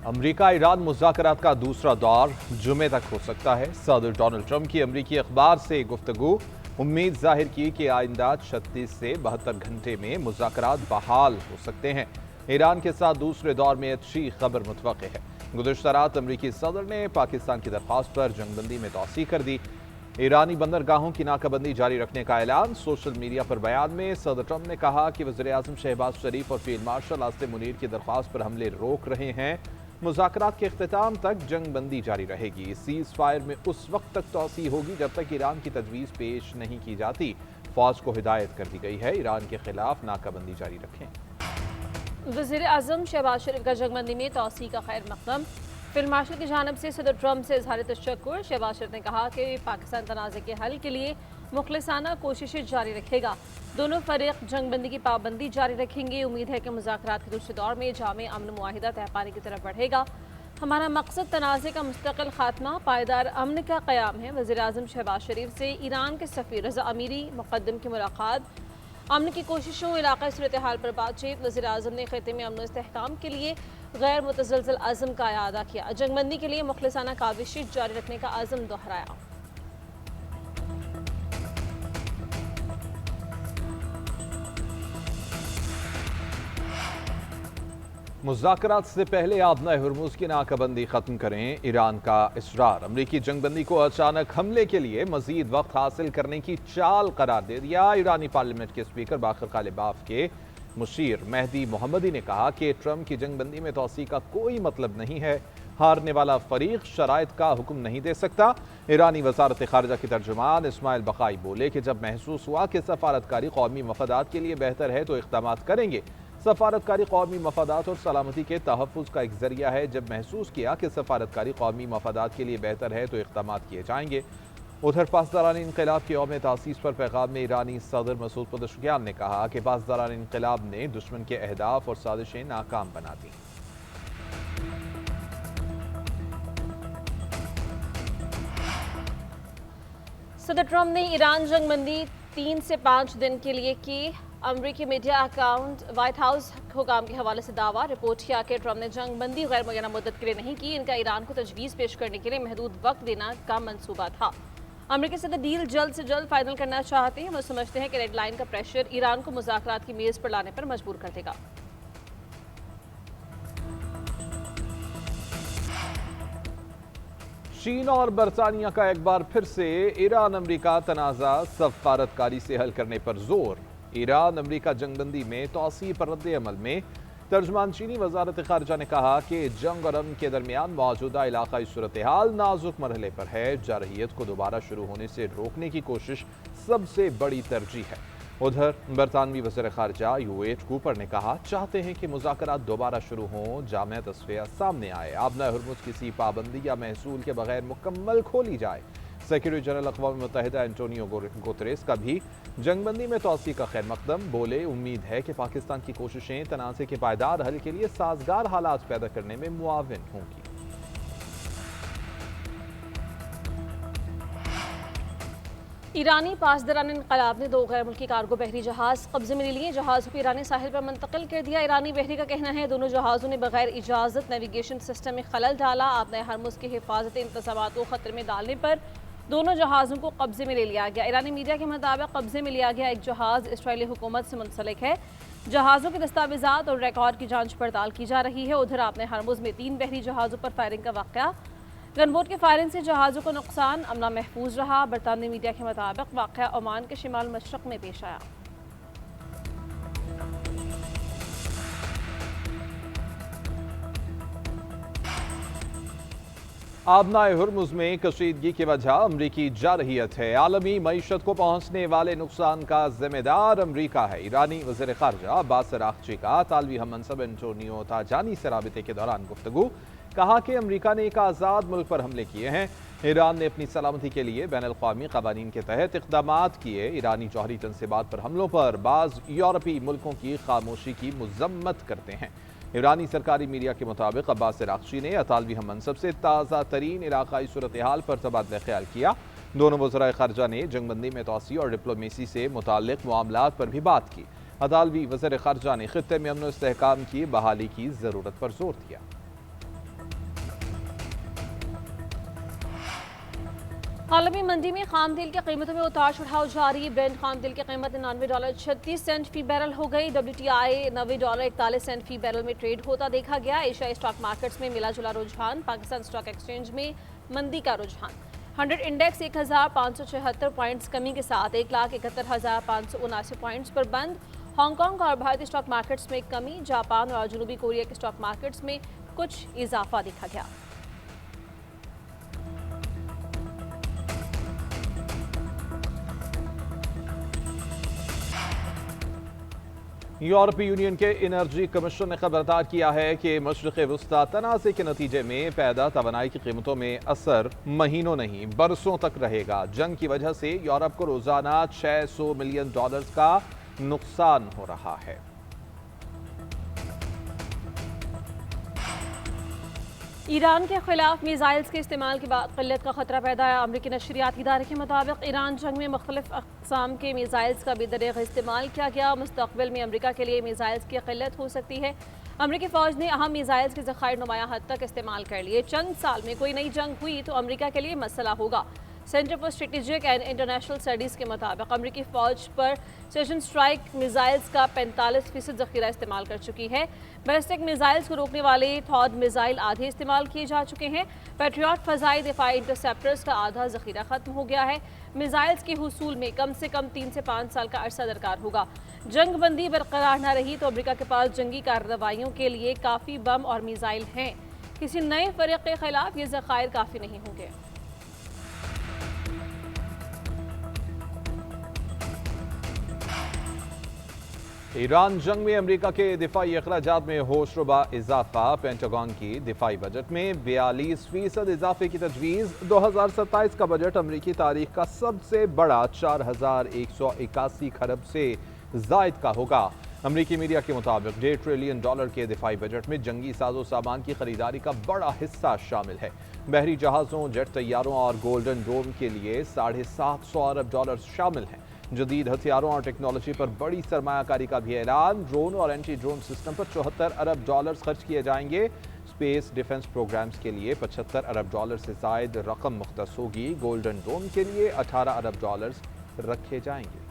अमरीका Iran मुज़ाकरात का दूसरा दौर जुमे तक हो सकता है। सदर डोनाल्ड ट्रंप की अमरीकी अखबार से गुफ्तगू उम्मीद जाहिर की कि आइंदा 36 से 72 घंटे में मुज़ाकरात बहाल हो सकते हैं। ईरान के साथ दूसरे दौर में अच्छी खबर मुतवक्के है। गुज़श्ता रात अमरीकी सदर ने पाकिस्तान की दरख्वास्त पर जंगबंदी में तौसीह कर दी। ईरानी बंदरगाहों की नाकाबंदी जारी रखने का ऐलान। सोशल मीडिया पर बयान में सदर ट्रंप ने कहा कि वज़ीर-ए-आज़म शहबाज शरीफ और फील्ड मार्शल आसिम मुनीर की दरख्वास्त पर हमले रोक रहे हैं। मुज़ाकरात के इख्तिताम तक जंग बंदी जारी रहेगी। सीज़ फायर में उस वक्त तक तौसीह होगी जब तक ईरान की तजवीज़ पेश नहीं की जाती। फौज को हिदायत कर दी गई है ईरान के खिलाफ नाकाबंदी जारी रखें। वज़ीर-ए-आज़म शहबाज शरीफ का जंगबंदी में तौसीह का खैर मकदम। फील्ड मार्शल की जानिब से सदर ट्रंप से इज़हार तशक्कुर। शहबाज शरीफ ने कहा कि पाकिस्तान तनाज़े के हल के लिए मुखलिसाना कोशिशें जारी रखेगा। दोनों फरीक जंगबंदी की पाबंदी जारी रखेंगे। उम्मीद है कि मुज़ाकरात के दूसरे दौर में जामे अमन मुआहिदा तय पाने की तरफ बढ़ेगा। हमारा मकसद तनाज़े का मुस्तकिल खात्मा, पायदार अमन का क़याम है। वज़ीर-ए-आज़म शहबाज शरीफ से ईरान के सफ़ीर रज़ा अमीरी मुक़द्दम की मुलाकात। अमन की कोशिशों, इलाक़ाई सूरत हाल पर बातचीत। वज़ीर-ए-आज़म ने ख़ित्ते में अमन इस्तेहकाम के लिए गैर मुतज़लज़ल अज़्म का इआदा किया। जंगबंदी के लिए मुखलिसाना काविशें जारी रखने का अज़्म दोहराया। मुज़ाकरात से पहले आबना हुर्मुज़ की नाकाबंदी ख़त्म करें, ईरान का इसरार। अमरीकी जंगबंदी को अचानक हमले के लिए मज़ीद वक्त हासिल करने की चाल करार दे दिया। ईरानी पार्लियामेंट के स्पीकर बाकर कालिबाफ के मुशीर मेहदी मोहम्मदी ने कहा कि ट्रंप की जंगबंदी में तौसीह का कोई मतलब नहीं है। हारने वाला फरीक शराइत का हुक्म नहीं दे सकता। ईरानी वज़ारत ख़ारिजा के तर्जुमान इस्माइल बक़ाई बोले कि जब महसूस हुआ कि सफारतकारी कौमी मफादात के लिए बेहतर है तो इक़दाम करेंगे। सफारतकारी कौमी मफादात और सलामती के तहफ़्फ़ुज़ का एक ज़रिया है। जब महसूस किया कि सफारतकारी कौमी मफादात के लिए बेहतर है तो इक़दाम किए जाएंगे। उधर पासदारान इनक़िलाब के यौम तासीस पर पैगाम में ईरानी सदर मसूद पज़ेश्कियान ने कहा कि पासदारान इनक़िलाब ने दुश्मन के अहदाफ और साजिशें नाकाम बना दी। सदर ट्रंप ने ईरान जंगबंदी 3 से 5 दिन के लिए की। अमरीकी मीडिया अकाउंट व्हाइट हाउस हुकाम के हवाले से दावा रिपोर्ट किया कि ट्रंप ने जंगबंदी गैर मुय्यना मुद्दत के लिए नहीं की। इनका ईरान को तजवीज़ पेश करने के लिए महदूद वक्त देना का मंसूबा था। अमरीकी सदर डील जल्द से जल्द फाइनल करना चाहते हैं। वो समझते हैं कि रेड लाइन का प्रेशर ईरान को मुज़ाकरात की मेज़ पर लाने पर मजबूर कर देगा। चीन और बरतानिया का एक बार फिर से ईरान अमरीका तनाज़ा सफारतकारी से हल करने पर जोर। ईरान अमरीका जंगबंदी में तौसीह पर रद्द अमल में तर्जमान चीनी वज़ारत ख़ारिजा ने कहा कि जंग और अमन के दरमियान मौजूदा इलाक़ाई सूरत हाल नाजुक मरहले पर है। जारहियत को दोबारा शुरू होने से रोकने की कोशिश सबसे बड़ी तरजीह है। उधर बरतानवी वज़ीर ख़ारिजा यूएट कूपर ने कहा चाहते हैं कि मुज़ाकरात दोबारा शुरू हों, जामे तस्फ़िया सामने आए, आबना हुर्मुज़ किसी पाबंदी या महसूल के बगैर मुकम्मल खोली जाए। सेक्रेटरी जनरल अक़वाम मुत्तहिदा एंटोनियो गुतरेस का भी जंगबंदी में तौसीह का खैर मकदम। बोले उम्मीद है कि पाकिस्तान की कोशिशें तनाज़े के पायदार हल के लिए साजगार हालात पैदा करने में मुआविन होंगी। ईरानी पासदारान इनक़लाब ने 2 गैर मुल्की कार्गो बहरी जहाज़ कब्जे में ले लिए। जहाज़ों को ईरानी साहिल पर मुंतकिल कर दिया। ईरानी बहरी का कहना है दोनों जहाज़ों ने बगैर इजाज़त नेविगेशन सिस्टम में खलल डाला। आबना हुर्मुज़ के हिफाजती इंतज़ामात को खतरे में डालने पर दोनों जहाज़ों को कब्जे में ले लिया गया। ईरानी मीडिया के मुताबिक कब्जे में लिया गया एक जहाज़ इसराइली हुकूमत से मुंसलिक है। जहाज़ों के दस्तावेज़ात और रिकॉर्ड की जाँच पड़ताल की जा रही है। उधर आबना हुर्मुज़ में 3 बहरी जहाज़ों पर फायरिंग का वाक़या। गनबोट के फायरिंग से जहाज़ों को नुकसान, अमला महफूज रहा। बरतानवी मीडिया के मुताबिक वाक़या ओमान के शिमाल मशरक़ में पेश आया। आबना हुर्मुज़ में कशीदगी की वजह अमरीकी जारहियत है। आलमी मईशत को पहुँचने वाले नुकसान का जिम्मेदार अमरीका है। ईरानी वज़ीर ख़ारिजा अब्बास अराग़ची का तालवी हम मनसब एंटोनियो ताजानी से राबिते के दौरान गुफ्तगू। कहा कि अमरीका ने एक आज़ाद मुल्क पर हमले किए हैं। ईरान ने अपनी सलामती के लिए बैन अल-क़वामी क़वानीन के तहत इक़दामात किए। ईरानी जौहरी तनसीबात पर हमलों पर बाज़ यूरोपीय मुल्कों की खामोशी की मज़म्मत करते हैं। ईरानी सरकारी मीडिया के मुताबिक अब्बास अराग़ची ने अतालवी हम मनसब से ताज़ा तरीन इलाक़ाई सूरत हाल पर तबादला ख्याल किया। दोनों वज़राए ख़ारिजा ने जंगबंदी में तौसीह और डिप्लोमेसी से मुताल्लिक़ मामलात पर भी बात की। अतालवी वज़ीर ख़ारिजा ने ख़ित्ते में अमन व इस्तेहकाम की बहाली की ज़रूरत पर जोर दिया। आलमी मंडी में खाम तेल की कीमतों में उतार चढ़ाव जारी। ब्रेंट खाम तेल की कीमत $99.36 फी बैरल हो गई। WTI $90.41 फी बैरल में ट्रेड होता देखा गया। एशियाई स्टॉक मार्केट्स में मिला जुला रुझान। पाकिस्तान स्टॉक एक्सचेंज में मंदी का रुझान। 100 इंडेक्स 1576 पॉइंट्स कमी के साथ 1,71,579 पॉइंट्स पर बंद। हांगकांग और भारतीय स्टॉक मार्केट्स में कमी। जापान और जनूबी कोरिया के स्टॉक मार्केट्स में कुछ इजाफा देखा गया। यूरोपीय यूनियन के एनर्जी कमीशन ने खबरदार किया है कि मशरिक़ वस्ता तनाज़े के नतीजे में पैदा तवानाई की कीमतों में असर महीनों नहीं बरसों तक रहेगा। जंग की वजह से यूरोप को रोजाना $600 मिलियन का नुकसान हो रहा है। ईरान के खिलाफ मिसाइल्स के इस्तेमाल के बाद किल्लत का खतरा पैदा है। अमरीकी नशरियाती इदारे के मुताबिक ईरान जंग में मुख्तलिफ अक़साम के मिसाइल्स का बेदरीग इस्तेमाल किया गया। मुस्तक़बिल में अमरीका के लिए मिसाइल्स की किल्लत हो सकती है। अमरीकी फ़ौज ने अहम मिसाइल्स के ज़ख़ायर नुमाया हद तक इस्तेमाल कर लिए। चंद साल में कोई नई जंग हुई तो अमरीका के लिए मसला होगा। Centre for strategic and international studies के मुताबिक अमरीकी फ़ौज पर सर्जिकल स्ट्राइक मिसाइल्स का 45% ज़ख़ीरा इस्तेमाल कर चुकी है। बैलिस्टिक मिसाइल्स को रोकने वाले थॉड मिसाइल आधे इस्तेमाल किए जा चुके हैं। पैट्रियट फ़ज़ाई दिफाई इंटरसेप्टर्स का आधा ज़ख़ीरा ख़त्म हो गया है। मिसाइल्स के हुसूल में कम से कम 3 से 5 साल का अरसा दरकार होगा। जंग बंदी बरकरार न रही तो अमरीका के पास जंगी कार्रवाइयों के लिए काफ़ी बम और मिसाइल हैं। किसी नए फ़रीक़ के खिलाफ ये ज़ख़ायर काफ़ी नहीं होंगे। ईरान जंग में अमरीका के दिफाई अखराजात में होशरुबा इजाफा। पेंटागन की दिफाई बजट में 42% इजाफे की तजवीज़। 2027 का बजट अमरीकी तारीख का सबसे बड़ा 4181 खरब से जायद का होगा। अमरीकी मीडिया के मुताबिक $1.5 ट्रिलियन के दिफाई बजट में जंगी साजो सामान की खरीदारी का बड़ा हिस्सा शामिल है। बहरी जहाज़ों, जेट तैयारों और गोल्डन डोम के लिए $750 अरब शामिल हैं। जदीद हथियारों और टेक्नोलॉजी पर बड़ी सरमायाकारी का भी ऐलान। ड्रोन और एंटी ड्रोन सिस्टम पर $74 अरब खर्च किए जाएंगे। स्पेस डिफेंस प्रोग्राम्स के लिए $75 अरब से जायद रकम मुख्तस होगी। गोल्डन डोम के लिए $18 अरब रखे जाएंगे।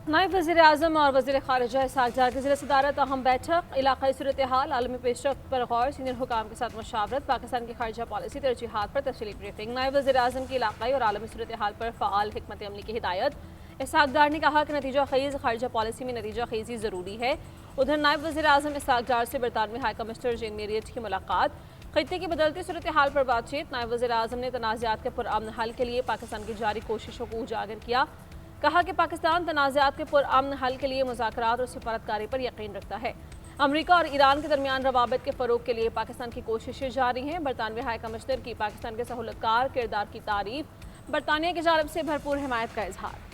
नायब वज़ीर आज़म और वज़ीर ख़ारिजा इसहाक़ डार की ज़िले सदारत अहम बैठक। इलाक़ाई सूरत हाल, आलमी पेशरफ्त पर गौर, सीनियर हुकाम के साथ मशावरत। पाकिस्तान की ख़ारिजा पॉलिसी तरजीहात पर तफसीली ब्रीफिंग। नायब वज़ीर आज़म की इलाक़ाई और आलमी सूरत हाल पर फ़आल हिकमत अमली की हिदायत। इसहाक़ डार ने कहा कि नतीजा ख़ेज़ ख़ारिजा पॉलिसी में नतीजा ख़ेज़ी ज़रूरी है। उधर नायब वज़ीर आज़म इसहाक़ डार से बरतानवी हाई कमिश्नर जेन मेरियट की मुलाकात। ख़ित्ते की बदलती सूरत हाल पर बातचीत। नायब वज़ीर आज़म ने तनाज़ात के पुरअमन हल के लिए पाकिस्तान की जारी कोशिशों को उजागर किया। कहा कि पाकिस्तान तनाज़ात के पुरअमन हल के लिए मुज़ाकरात और सिफारतकारी पर यकीन रखता है। अमरीका और ईरान के दरमियान रवाबित के फ़रोग़ के लिए पाकिस्तान की कोशिशें जारी हैं। बरतानवी हाई कमिश्नर की पाकिस्तान के सहूलतकार किरदार की तारीफ। बरतानिया की जानिब से भरपूर हिमायत का इजहार।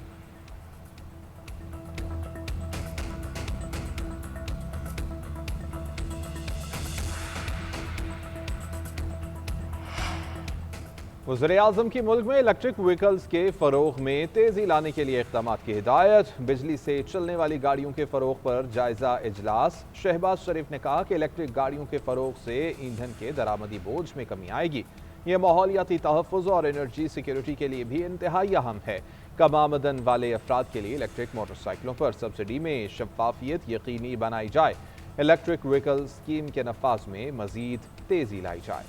वज़ीर आज़म की मुल्क में इलेक्ट्रिक व्हीकल्स के फ़रोग़ में तेज़ी लाने के लिए इक़दामात की हिदायत। बिजली से चलने वाली गाड़ियों के फ़रोग़ पर जायज़ा इजलास। शहबाज शरीफ ने कहा कि इलेक्ट्रिक गाड़ियों के फ़रोग़ से ईंधन के दरामदी बोझ में कमी आएगी। यह माहौलियाती तहफ़्फ़ुज़ और एनर्जी सिक्योरिटी के लिए भी इंतहाई अहम है। कम आमदन वाले अफराद के लिए इलेक्ट्रिक मोटरसाइकिलों पर सब्सिडी में शफ़ाफ़ियत यकीनी बनाई जाए। इलेक्ट्रिक व्हीकल स्कीम के नफाज में मज़ीद तेज़ी लाई जाए।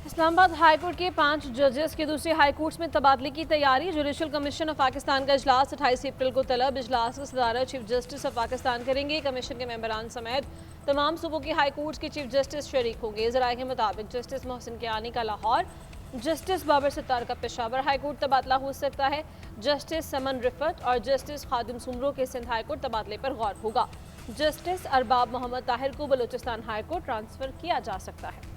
इस्लामाबाद हाईकोर्ट के 5 जजेस के दूसरे हाईकोर्ट्स में तबादले की तैयारी। जुडिशल कमीशन ऑफ पाकिस्तान का इजलास 28 अप्रैल को तलब। इजलास की सदारत चीफ जस्टिस ऑफ पाकिस्तान करेंगे। कमीशन के मेंबरान समेत तमाम सूबों के हाईकोर्ट्स के चीफ जस्टिस शरीक होंगे। ज़राए के मुताबिक जस्टिस मोहसिन कियानी का लाहौर, जस्टिस बाबर सत्तार का पेशावर हाईकोर्ट तबादला हो सकता है। जस्टिस समन रिफत और जस्टिस खादिम सुमरो के सिंध हाईकोर्ट तबादले पर गौर होगा। जस्टिस अरबाब मोहम्मद ताहिर को बलूचिस्तान हाईकोर्ट ट्रांसफ़र किया जा सकता है।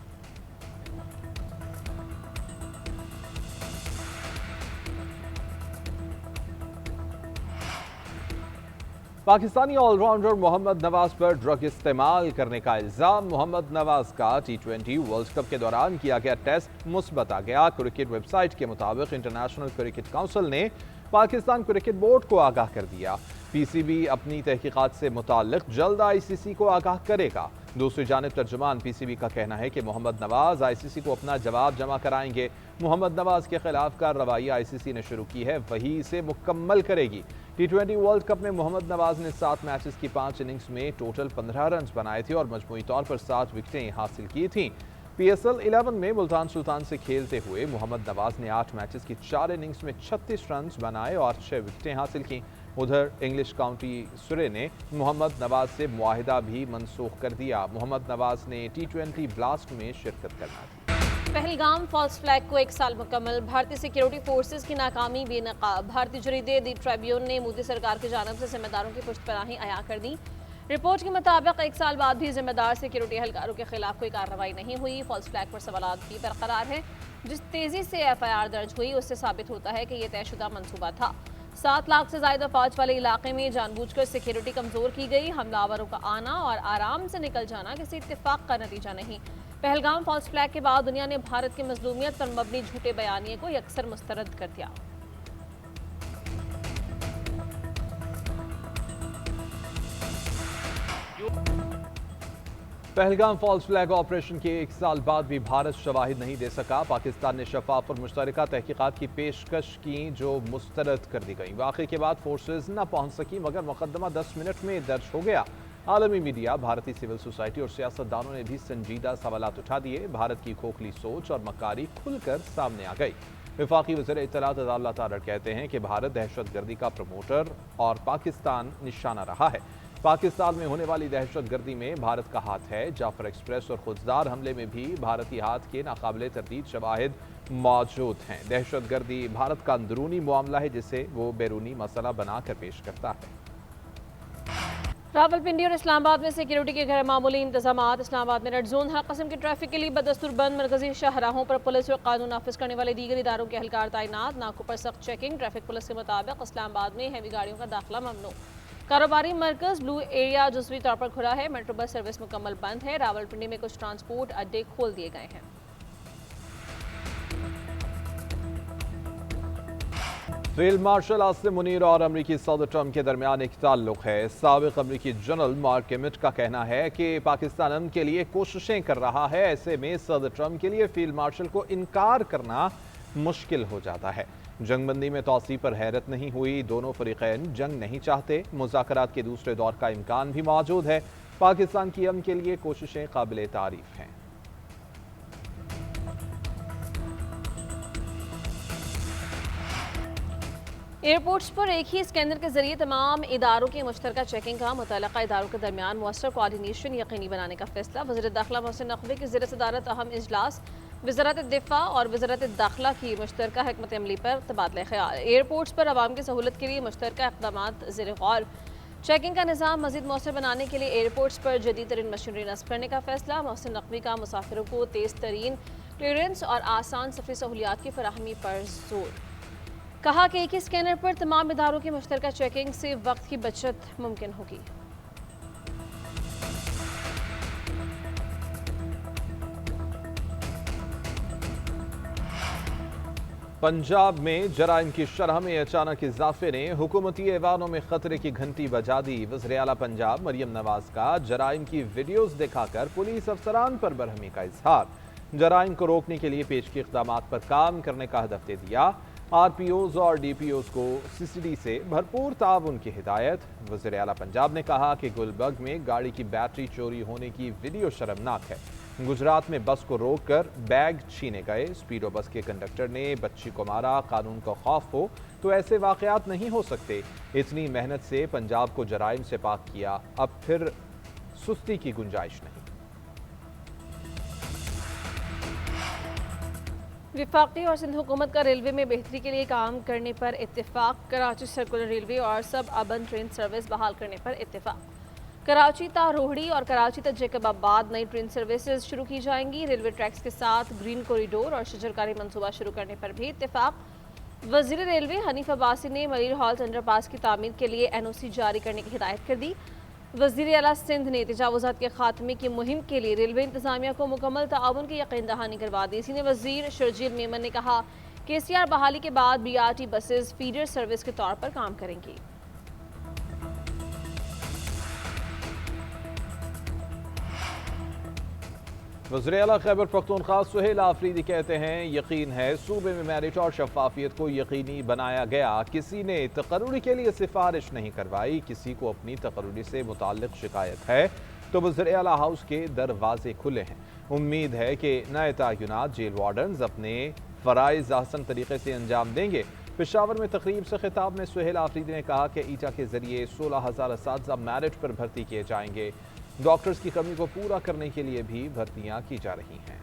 पाकिस्तानी ऑलराउंडर मोहम्मद नवाज पर ड्रग इस्तेमाल करने का इल्जाम। मोहम्मद नवाज का T20 वर्ल्ड कप के दौरान किया गया टेस्ट मुस्बत आ गया। क्रिकेट वेबसाइट के मुताबिक इंटरनेशनल क्रिकेट काउंसिल ने पाकिस्तान क्रिकेट बोर्ड को आगाह कर दिया। पीसीबी अपनी तहकीकात से मुताल्लिक जल्द आईसीसी को आगाह करेगा। दूसरी जानिब तर्जुमान पीसीबी का कहना है कि मोहम्मद नवाज आईसीसी को अपना जवाब जमा कराएंगे। मोहम्मद नवाज के खिलाफ कार्रवाई आईसीसी ने शुरू की है, वही इसे मुकम्मल करेगी। T20 वर्ल्ड कप में मोहम्मद नवाज ने 7 मैचेस की 5 इनिंग्स में टोटल 15 रन बनाए थे और मजमूई तौर पर 7 विकेटें हासिल की थीं। PSL 11 में मुल्तान सुल्तान से खेलते हुए मोहम्मद नवाज ने 8 मैचेस की 4 इनिंग्स में 36 रन बनाए और 6 विकेटें हासिल की। उधर इंग्लिश काउंटी सुरे ने मोहम्मद नवाज से मुआहिदा भी मनसूख कर दिया। मोहम्मद नवाज ने T20 ब्लास्ट में शिरकत करना थी। पहलगाम फॉल्स फ्लैग को 1 साल मुकम्मल, भारतीय सिक्योरिटी फोर्सेज की नाकामी बेनकाब। भारतीय जरीदे दी ट्रिब्यून ने मोदी सरकार की जानिब से जिम्मेदारों की पुश्तपनाही अया कर दी। रिपोर्ट के मुताबिक 1 साल बाद भी जिम्मेदार सिक्योरिटी एहलकारों के खिलाफ कोई कार्रवाई नहीं हुई। फॉल्स फ्लैग पर सवाल भी बरकरार है। जिस तेजी से FIR दर्ज हुई उससे साबित होता है कि यह तयशुदा मनसूबा था। 7 लाख से ज्यादा फौज वाले इलाके में जानबूझकर सिक्योरिटी कमजोर की गई। हमलावरों का आना और आराम से निकल जाना किसी इत्तेफाक का नतीजा नहीं। पहलगाम फॉल्स फ्लैग के बाद दुनिया ने भारत की मजलूमियत पर मबनी झूठे बयानिए को यकसर मुस्तरद कर दिया। पहलगाम फॉल्स फ्लैग ऑपरेशन के 1 साल बाद भी भारत शवाहिद नहीं दे सका। पाकिस्तान ने शफाफ और मुश्तरका तहकीकात की पेशकश की जो मुस्तरद कर दी गई। वाक़े के बाद फोर्सेज न पहुंच सकी मगर मुकदमा 10 मिनट में दर्ज हो गया। आलमी मीडिया, भारतीय सिविल सोसाइटी और सियासतदानों ने भी संजीदा सवालात उठा दिए। भारत की खोखली सोच और मकारी खुलकर सामने आ गई। वफाकी वज़ीर इत्तलात अब्दुल्ला तारड़ कहते हैं कि भारत दहशतगर्दी का प्रमोटर और पाकिस्तान निशाना रहा है। पाकिस्तान में होने वाली दहशतगर्दी में भारत का हाथ है। जाफर एक्सप्रेस और खुददार हमले में भी भारतीय हाथ के नाकाबिले तरदीद शवाहिद मौजूद हैं। दहशतगर्दी भारत का अंदरूनी मामला है जिसे वो बैरूनी मसला बनाकर पेश करता है। रावलपिंडी और इस्लामाबाद में सिक्योरिटी के गैर मामूली इंतजामात। इस्लामाबाद में रेड जोन हर किस्म की ट्रैफिक के लिए बदस्तूर बंद। मरकजी शाहराहों पर पुलिस और कानून नाफिज करने वाले दीगर इदारों के एहलकार तैनात। नाकों पर सख्त चेकिंग। ट्रैफिक पुलिस के मुताबिक इस्लामाबाद में हैवी गाड़ियों का दाखिला ममनू। कारोबारी मरकज ब्लू एरिया जुज़वी तौर पर खुला है। मेट्रो बस सर्विस मुकम्मल बंद है। रावलपिंडी में कुछ ट्रांसपोर्ट अड्डे खोल दिए गए हैं। फील्ड मार्शल आसिम मुनीर और अमरीकी सदर ट्रंप के दरमियान एक ताल्लुक है। साबिक अमरीकी जनरल मार्क एमिट का कहना है कि पाकिस्तान अमन के लिए कोशिशें कर रहा है। ऐसे में सदर ट्रंप के लिए फील्ड मार्शल को इनकार करना मुश्किल हो जाता है। जंगबंदी में तौसी पर हैरत नहीं हुई। दोनों फरीकैन जंग नहीं चाहते। मुज़ाकरात के दूसरे दौर का इम्कान भी मौजूद है। पाकिस्तान की अमन के लिए कोशिशें काबिल तारीफ हैं। एयरपोर्ट्स पर एक ही स्कैनर के जरिए तमाम इदारों की मुश्तरका चेकिंग का मुतल्लिका इदारों के दरमियान मौसर कोऑर्डिनेशन यकीनी बनाने का फैसला। वज़ीर दाखिला मोहसिन नकवी की ज़ेर सदारत अहम इजलास वज़ारत दिफा और वज़ारत दाखिला की मुश्तरका हिकमत अमली पर तबादला ख्याल। एयरपोर्ट्स पर आवाम की सहूलत के लिए मुश्तरका इक़दामात ज़ेर गौर। चेकिंग का निज़ाम मज़ीद मौसर बनाने के लिए एयरपोर्ट्स पर जदीद तरीन मशीनरी नस्ब करने का फैसला। मोहसिन नकवी का मुसाफिरों को तेज़ तरीन क्लियरेंस और आसान सफरी सहूलियात की फराहमी पर जोर। कहा कि एक ही स्कैनर पर तमाम इदारों की मुश्तरका चेकिंग से वक्त की बचत मुमकिन होगी। पंजाब में जराइम की शरह में अचानक इजाफे ने हुकूमती ऐवानों में खतरे की घंटी बजा दी। वज़ीर आला पंजाब मरियम नवाज का जराइम की वीडियोस दिखाकर पुलिस अफसरान पर बरहमी का इजहार। जराइम को रोकने के लिए पेश के इक़दामात पर काम करने का हदफ दे दिया। RPOs और DPOs को CCD से भरपूर ताउन की हिदायत। वज़ीर आला पंजाब ने कहा कि गुलबर्ग में गाड़ी की बैटरी चोरी होने की वीडियो शर्मनाक है। गुजरात में बस को रोककर बैग छीने गए। स्पीडो बस के कंडक्टर ने बच्ची को मारा। कानून का खौफ हो तो ऐसे वाक़यात नहीं हो सकते। इतनी मेहनत से पंजाब को जराइम से पाक किया, अब फिर सुस्ती की गुंजाइश नहीं। विफाकी और सिंध हुकूमत का रेलवे में बेहतरी के लिए काम करने पर इत्तेफाक। कराची सर्कुलर रेलवे और सब अर्बन ट्रेन सर्विस बहाल करने पर इत्तेफाक। कराची ता रोहड़ी और कराची ता जैकबाबाद नई ट्रेन सर्विसेज शुरू की जाएंगी। रेलवे ट्रैक्स के साथ ग्रीन कॉरिडोर और शजरकारी मंसूबा शुरू करने पर भी इत्तेफाक। वज़ीर रेलवे हनीफ अब्बासी ने मलिर हॉल्ट अंडरपास की तामीर के लिए NOC जारी करने की हिदायत कर दी। वज़ीर आला सिंध ने तजावुज़ात के खात्मे की मुहिम के लिए रेलवे इंतजामिया को मुकम्मल ताउन की यकीन दहानी करवा दी। सीनियर वज़ीर शर्जील मेमन ने कहा KCR बहाली के बाद BRT बसेस फीडर सर्विस के तौर पर काम करेंगी। वज़ीर-ए-आला खैबर पख्तूनख्वा सुहेल आफरीदी कहते हैं, यकीन है सूबे में मेरिट और शफाफियत को यकीनी बनाया गया। किसी ने तकर्रुरी के लिए सिफारिश नहीं करवाई। किसी को अपनी तकर्रुरी से मुताल्लिक शिकायत है तो वज़ीर-ए-आला हाउस के दरवाजे खुले हैं। उम्मीद है कि नए तयनात जेल वार्डन्स अपने फ़राइज़ आसान तरीके से अंजाम देंगे। पेशावर में तकरीब से खिताब में सुहेल आफरीदी ने कहा कि ईटा के जरिए 16,000 असातिज़ा मेरिट पर भर्ती किए जाएंगे। डॉक्टर्स की कमी को पूरा करने के लिए भी भर्तियां की जा रही हैं।